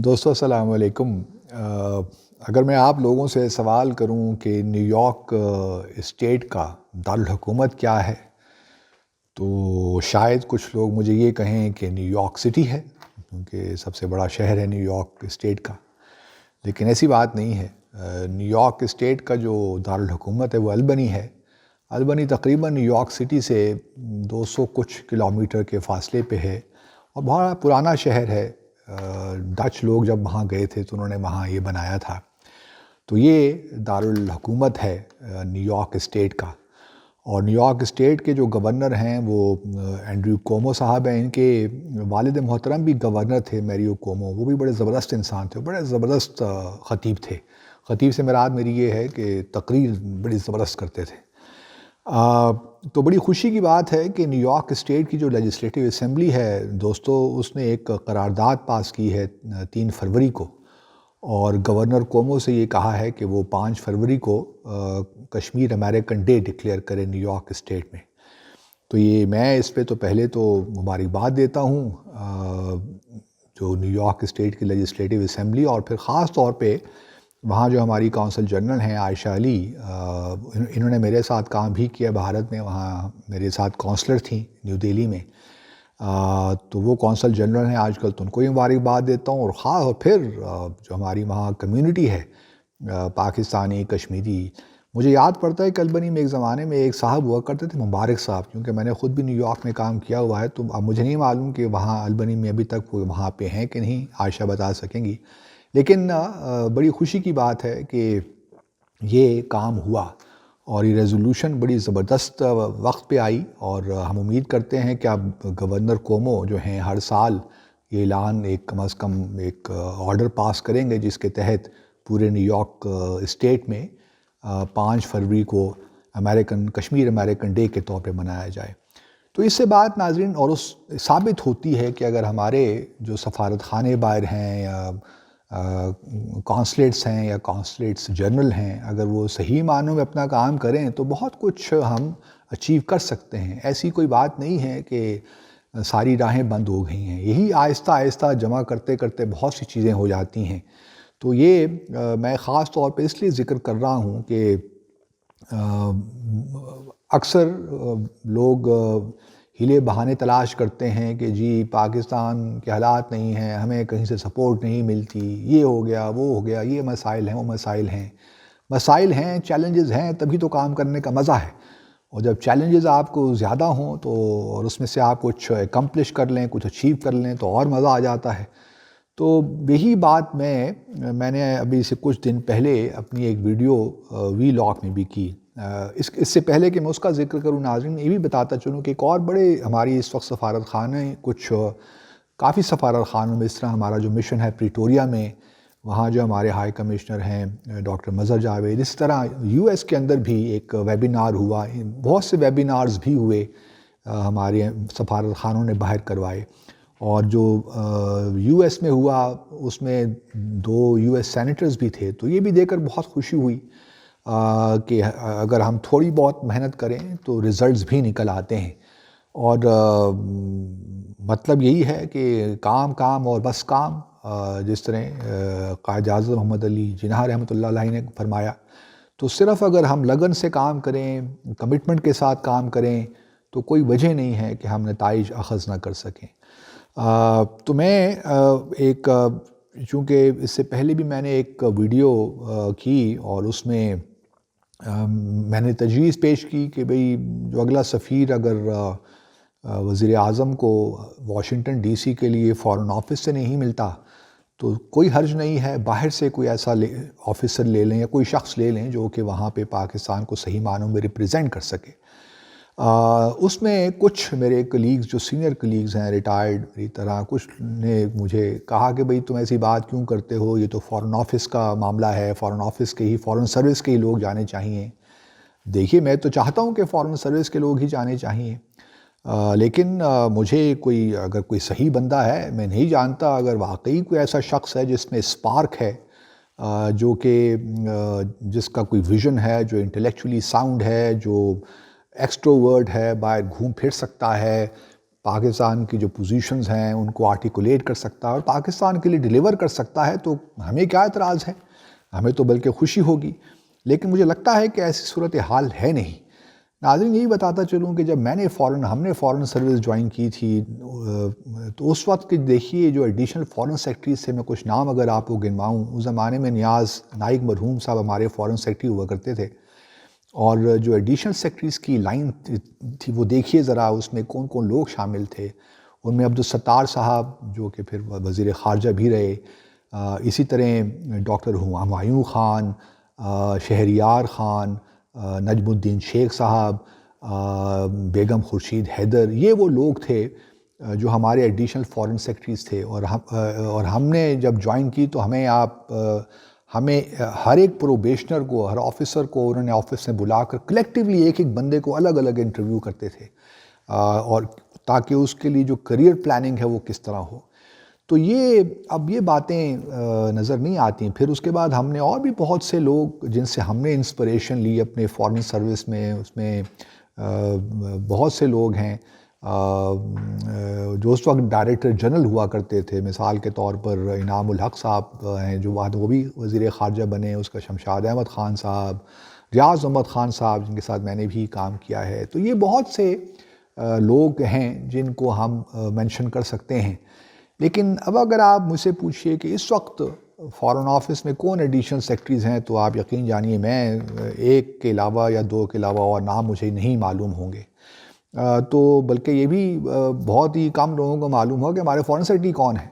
دوستو السلام علیکم۔ اگر میں آپ لوگوں سے سوال کروں کہ نیو یارک اسٹیٹ کا دارالحکومت کیا ہے تو شاید کچھ لوگ مجھے یہ کہیں کہ نیو یارک سٹی ہے، کیونکہ سب سے بڑا شہر ہے نیو یارک اسٹیٹ کا، لیکن ایسی بات نہیں ہے۔ نیو یارک اسٹیٹ کا جو دارالحکومت ہے وہ البنی ہے۔ البنی تقریباً نیو یارک سٹی سے 200 کچھ کلومیٹر کے فاصلے پہ ہے اور بہت پرانا شہر ہے۔ ڈچ لوگ جب وہاں گئے تھے تو انہوں نے وہاں یہ بنایا تھا، تو یہ دارالحکومت ہے نیو یارک اسٹیٹ کا۔ اور نیو یارک اسٹیٹ کے جو گورنر ہیں وہ اینڈریو کومو صاحب ہیں۔ ان کے والد محترم بھی گورنر تھے، میریو کومو، وہ بھی بڑے زبردست انسان تھے، بڑے زبردست خطیب تھے۔ خطیب سے مراد میری یہ ہے کہ تقریر بڑی زبردست کرتے تھے۔ تو بڑی خوشی کی بات ہے کہ نیو یارک اسٹیٹ کی جو لیجسلیٹو اسمبلی ہے دوستو، اس نے ایک قرارداد پاس کی ہے 3 فروری کو، اور گورنر کومو سے یہ کہا ہے کہ وہ 5 فروری کو کشمیر امریکن ڈے ڈکلیئر کرے نیو یارک اسٹیٹ میں۔ تو یہ میں اس پہ تو پہلے تو مبارکباد دیتا ہوں جو نیو یارک اسٹیٹ کی لیجسلیٹو اسمبلی، اور پھر خاص طور پہ وہاں جو ہماری کونسل جنرل ہیں عائشہ علی، انہوں نے میرے ساتھ کام بھی کیا بھارت میں، وہاں میرے ساتھ کونسلر تھیں نیو دہلی میں، تو وہ کونسل جنرل ہیں آج کل، تو ان کو بھی مبارکباد دیتا ہوں۔ اور خاص اور پھر جو ہماری وہاں کمیونٹی ہے پاکستانی کشمیری، مجھے یاد پڑتا ہے کہ البنی میں ایک زمانے میں ایک صاحب ہوا کرتے تھے مبارک صاحب، کیونکہ میں نے خود بھی نیو یارک میں کام کیا ہوا ہے، تو اب مجھے نہیں معلوم کہ وہاں البنی میں ابھی تک وہ وہاں پہ ہیں کہ نہیں، عائشہ بتا سکیں گی، لیکن بڑی خوشی کی بات ہے کہ یہ کام ہوا اور یہ ریزولوشن بڑی زبردست وقت پہ آئی، اور ہم امید کرتے ہیں کہ اب گورنر کومو جو ہیں ہر سال یہ اعلان ایک کم از کم ایک آرڈر پاس کریں گے جس کے تحت پورے نیو یارک اسٹیٹ میں 5 فروری کو کشمیر امریکن ڈے کے طور پہ منایا جائے۔ تو اس سے بات ناظرین اور اس ثابت ہوتی ہے کہ اگر ہمارے جو سفارت خانے باہر ہیں یا کانسلیٹس ہیں یا کانسلیٹس جنرل ہیں، اگر وہ صحیح معنوں میں اپنا کام کریں تو بہت کچھ ہم اچیو کر سکتے ہیں۔ ایسی کوئی بات نہیں ہے کہ ساری راہیں بند ہو گئی ہیں، یہی آہستہ آہستہ جمع کرتے کرتے بہت سی چیزیں ہو جاتی ہیں۔ تو یہ میں خاص طور پہ اس لیے ذکر کر رہا ہوں کہ اکثر لوگ ہیلے بہانے تلاش کرتے ہیں کہ جی پاکستان کے حالات نہیں ہیں، ہمیں کہیں سے سپورٹ نہیں ملتی، یہ ہو گیا وہ ہو گیا، یہ مسائل ہیں وہ مسائل ہیں۔ مسائل ہیں، چیلنجز ہیں، تبھی تو کام کرنے کا مزہ ہے، اور جب چیلنجز آپ کو زیادہ ہوں تو اور اس میں سے آپ کچھ اکمپلش کر لیں، کچھ اچیو کر لیں تو اور مزہ آ جاتا ہے۔ تو یہی بات میں نے ابھی سے کچھ دن پہلے اپنی ایک ویڈیو وی لاگ میں بھی کی۔ اس سے پہلے کہ میں اس کا ذکر کروں ناظرین، یہ بھی بتاتا چلوں کہ ایک اور بڑے ہماری اس وقت سفارت خانے، کچھ کافی سفارت خانوں میں اس طرح ہمارا جو مشن ہے پریٹوریا میں، وہاں جو ہمارے ہائی کمشنر ہیں ڈاکٹر مظہر جاوید، اس طرح یو ایس کے اندر بھی ایک ویبینار ہوا، بہت سے ویبینارز بھی ہوئے ہمارے سفارت خانوں نے باہر کروائے، اور جو یو ایس میں ہوا اس میں 2 یو ایس سینیٹرز بھی تھے، تو یہ بھی دیکھ کر بہت خوشی ہوئی کہ اگر ہم تھوڑی بہت محنت کریں تو ریزلٹس بھی نکل آتے ہیں۔ اور مطلب یہی ہے کہ کام کام اور بس کام، جس طرح قائد اعظم محمد علی جناح رحمۃ اللہ علیہ نے فرمایا، تو صرف اگر ہم لگن سے کام کریں، کمٹمنٹ کے ساتھ کام کریں تو کوئی وجہ نہیں ہے کہ ہم نتائج اخذ نہ کر سکیں۔ تو میں چونکہ اس سے پہلے بھی میں نے ایک ویڈیو کی اور اس میں میں نے تجویز پیش کی کہ بھئی جو اگلا سفیر اگر وزیر اعظم کو واشنگٹن ڈی سی کے لیے فارن آفس سے نہیں ملتا تو کوئی حرج نہیں ہے، باہر سے کوئی ایسا آفیسر لے لیں یا کوئی شخص لے لیں جو کہ وہاں پہ پاکستان کو صحیح معنوں میں ریپریزنٹ کر سکے۔ اس میں کچھ میرے کلیگز جو سینئر کلیگز ہیں ریٹائرڈ میری طرح، کچھ نے مجھے کہا کہ بھئی تم ایسی بات کیوں کرتے ہو، یہ تو فارن آفس کا معاملہ ہے، فارن آفس کے ہی، فارن سروس کے ہی لوگ جانے چاہیے۔ دیکھیے میں تو چاہتا ہوں کہ فارن سروس کے لوگ ہی جانے چاہیے، لیکن مجھے اگر کوئی صحیح بندہ ہے، میں نہیں جانتا اگر واقعی کوئی ایسا شخص ہے جس میں اسپارک ہے، جو کہ جس کا کوئی ویژن ہے، جو انٹلیکچولی ساؤنڈ ہے، جو ایکسٹروورٹ ہے، باہر گھوم پھر سکتا ہے، پاکستان کی جو پوزیشنز ہیں ان کو آرٹیکولیٹ کر سکتا ہے اور پاکستان کے لیے ڈیلیور کر سکتا ہے، تو ہمیں کیا اعتراض ہے؟ ہمیں تو بلکہ خوشی ہوگی. لیکن مجھے لگتا ہے کہ ایسی صورتحال ہے نہیں. ناظرین یہی بتاتا چلوں کہ جب ہم نے فارن سروس جوائن کی تھی تو اس وقت کہ دیکھیے جو ایڈیشنل فارن سیکرٹریز تھے، میں کچھ نام اگر آپ کو گنواؤں، اس زمانے میں نیاز نائک مرحوم صاحب ہمارے فارن سیکرٹری ہوا کرتے تھے. اور جو ایڈیشنل سیکرٹریز کی لائن تھی وہ دیکھیے ذرا، اس میں کون کون لوگ شامل تھے. ان میں عبدالستار صاحب جو کہ پھر وزیر خارجہ بھی رہے، اسی طرح ڈاکٹر ہمایوں خان، شہریار خان، نجم الدین شیخ صاحب، بیگم خورشید حیدر، یہ وہ لوگ تھے جو ہمارے ایڈیشنل فارن سیکرٹریز تھے. اور ہم نے جب جوائن کی تو ہمیں ہر ایک پروبیشنر کو، ہر آفیسر کو انہوں نے آفس میں بلا کر کلیکٹیولی ایک ایک بندے کو الگ الگ انٹرویو کرتے تھے، اور تاکہ اس کے لیے جو کریئر پلاننگ ہے وہ کس طرح ہو. تو اب یہ باتیں نظر نہیں آتی. پھر اس کے بعد ہم نے اور بھی بہت سے لوگ جن سے ہم نے انسپریشن لی اپنے فارن سروس میں، اس میں بہت سے لوگ ہیں جو اس وقت ڈائریکٹر جنرل ہوا کرتے تھے. مثال کے طور پر انعام الحق صاحب ہیں جو بعد وہ بھی وزیر خارجہ بنے، اس کا شمشاد احمد خان صاحب، ریاض احمد خان صاحب جن کے ساتھ میں نے بھی کام کیا ہے. تو یہ بہت سے لوگ ہیں جن کو ہم مینشن کر سکتے ہیں. لیکن اب اگر آپ مجھ سے پوچھئے کہ اس وقت فارن آفس میں کون ایڈیشنل سیکرٹریز ہیں، تو آپ یقین جانیے میں ایک کے علاوہ یا دو کے علاوہ اور نام مجھے نہیں معلوم ہوں گے. تو بلکہ یہ بھی بہت ہی کم لوگوں کو معلوم ہو کہ ہمارے فارن سیکرٹری کون ہیں.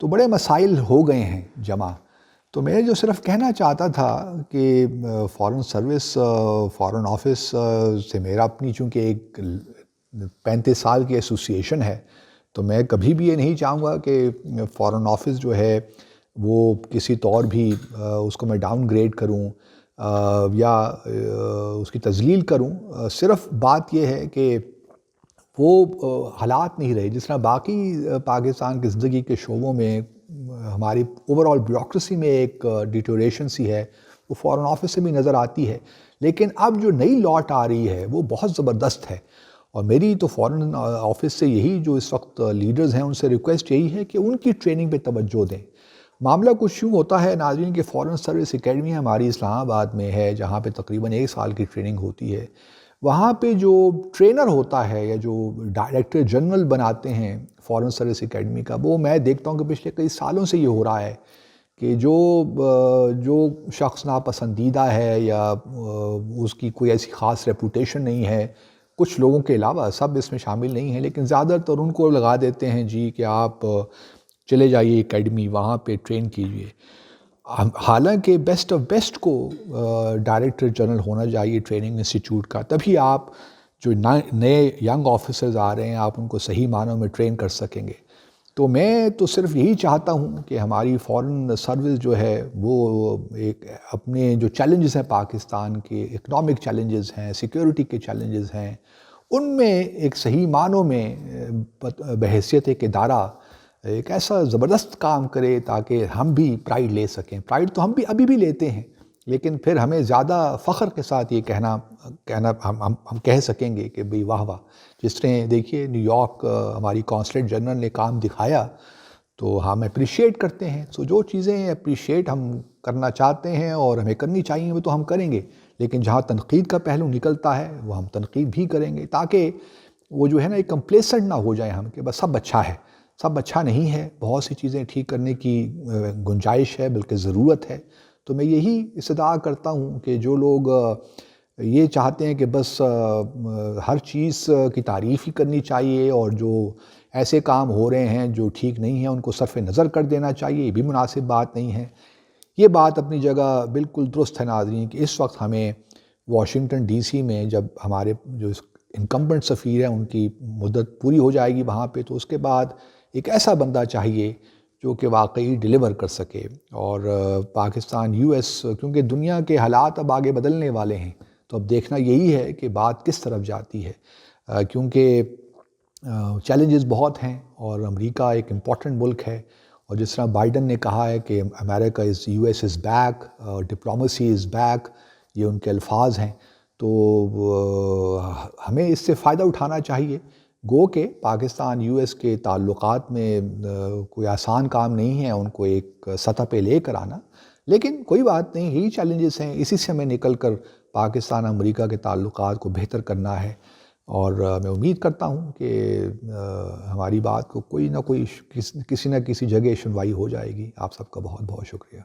تو بڑے مسائل ہو گئے ہیں جمع. تو میں جو صرف کہنا چاہتا تھا کہ فارن سروس، فارن آفس سے میرا اپنی چونکہ ایک 35 سال کی ایسوسیشن ہے، تو میں کبھی بھی یہ نہیں چاہوں گا کہ فارن آفس جو ہے وہ کسی طور بھی اس کو میں ڈاؤن گریڈ کروں یا اس کی تذلیل کروں. صرف بات یہ ہے کہ وہ حالات نہیں رہے جس طرح باقی پاکستان کی زندگی کے شعبوں میں ہماری اوور آل بیوروکریسی میں ایک ڈیٹوریشن سی ہے، وہ فارن آفس سے بھی نظر آتی ہے. لیکن اب جو نئی لاٹ آ رہی ہے وہ بہت زبردست ہے. اور میری تو فارن آفس سے یہی جو اس وقت لیڈرز ہیں ان سے ریکویسٹ یہی ہے کہ ان کی ٹریننگ پہ توجہ دیں. معاملہ کچھ یوں ہوتا ہے ناظرین کہ فارن سروس اکیڈمی ہماری اسلام آباد میں ہے، جہاں پہ تقریباً 1 سال کی ٹریننگ ہوتی ہے. وہاں پہ جو ٹرینر ہوتا ہے یا جو ڈائریکٹر جنرل بناتے ہیں فارن سروس اکیڈمی کا، وہ میں دیکھتا ہوں کہ پچھلے کئی سالوں سے یہ ہو رہا ہے کہ جو شخص ناپسندیدہ ہے یا اس کی کوئی ایسی خاص ریپوٹیشن نہیں ہے، کچھ لوگوں کے علاوہ، سب اس میں شامل نہیں ہیں، لیکن زیادہ تر ان کو لگا دیتے ہیں جی کہ آپ چلے جائیے اکیڈمی، وہاں پہ ٹرین کیجیے. حالانکہ بیسٹ آف بیسٹ کو ڈائریکٹر جنرل ہونا چاہیے ٹریننگ انسٹیٹیوٹ کا، تبھی آپ جو نئے ینگ آفیسرز آ رہے ہیں آپ ان کو صحیح معنوں میں ٹرین کر سکیں گے. تو میں تو صرف یہی چاہتا ہوں کہ ہماری فارن سروس جو ہے وہ ایک اپنے جو چیلنجز ہیں پاکستان کے، اکنامک چیلنجز ہیں، سیکیورٹی کے چیلنجز ہیں، ان میں ایک صحیح معنوں میں بحیثیت ایک ادارہ ایک ایسا زبردست کام کرے تاکہ ہم بھی پرائیڈ لے سکیں. پرائیڈ تو ہم بھی ابھی بھی لیتے ہیں، لیکن پھر ہمیں زیادہ فخر کے ساتھ یہ کہنا ہم کہہ سکیں گے کہ بھئی واہ واہ. جس طرح دیکھیے نیو یارک ہماری کانسلیٹ جنرل نے کام دکھایا تو ہم اپریشیٹ کرتے ہیں. سو جو چیزیں اپریشیٹ ہم کرنا چاہتے ہیں اور ہمیں کرنی چاہیے وہ تو ہم کریں گے، لیکن جہاں تنقید کا پہلو نکلتا ہے وہ ہم تنقید بھی کریں گے، تاکہ وہ جو ہے نا ایک کمپلیسنٹ نہ ہو جائے ہم کہ بس سب اچھا ہے. سب اچھا نہیں ہے، بہت سی چیزیں ٹھیک کرنے کی گنجائش ہے، بلکہ ضرورت ہے. تو میں یہی استدعا کرتا ہوں کہ جو لوگ یہ چاہتے ہیں کہ بس ہر چیز کی تعریف ہی کرنی چاہیے اور جو ایسے کام ہو رہے ہیں جو ٹھیک نہیں ہیں ان کو صرف نظر کر دینا چاہیے، یہ بھی مناسب بات نہیں ہے. یہ بات اپنی جگہ بالکل درست ہے ناظرین کہ اس وقت ہمیں واشنگٹن ڈی سی میں جب ہمارے جو انکمبنٹ سفیر ہیں ان کی مدت پوری ہو جائے گی وہاں پہ، تو اس کے بعد ایک ایسا بندہ چاہیے جو کہ واقعی ڈیلیور کر سکے. اور پاکستان US کیونکہ دنیا کے حالات اب آگے بدلنے والے ہیں، تو اب دیکھنا یہی ہے کہ بات کس طرف جاتی ہے، کیونکہ چیلنجز بہت ہیں اور امریکہ ایک امپورٹنٹ ملک ہے. اور جس طرح بائیڈن نے کہا ہے کہ امریکہ US از بیک، ڈپلومیسی از بیک، یہ ان کے الفاظ ہیں. تو ہمیں اس سے فائدہ اٹھانا چاہیے. گو کہ پاکستان یو ایس کے تعلقات میں کوئی آسان کام نہیں ہے ان کو ایک سطح پہ لے کر آنا، لیکن کوئی بات نہیں، یہی چیلنجز ہیں، اسی سے ہمیں نکل کر پاکستان امریکہ کے تعلقات کو بہتر کرنا ہے، اور میں امید کرتا ہوں کہ ہماری بات کو کوئی نہ کوئی کسی نہ کسی جگہ سنوائی ہو جائے گی۔ آپ سب کا بہت بہت شکریہ۔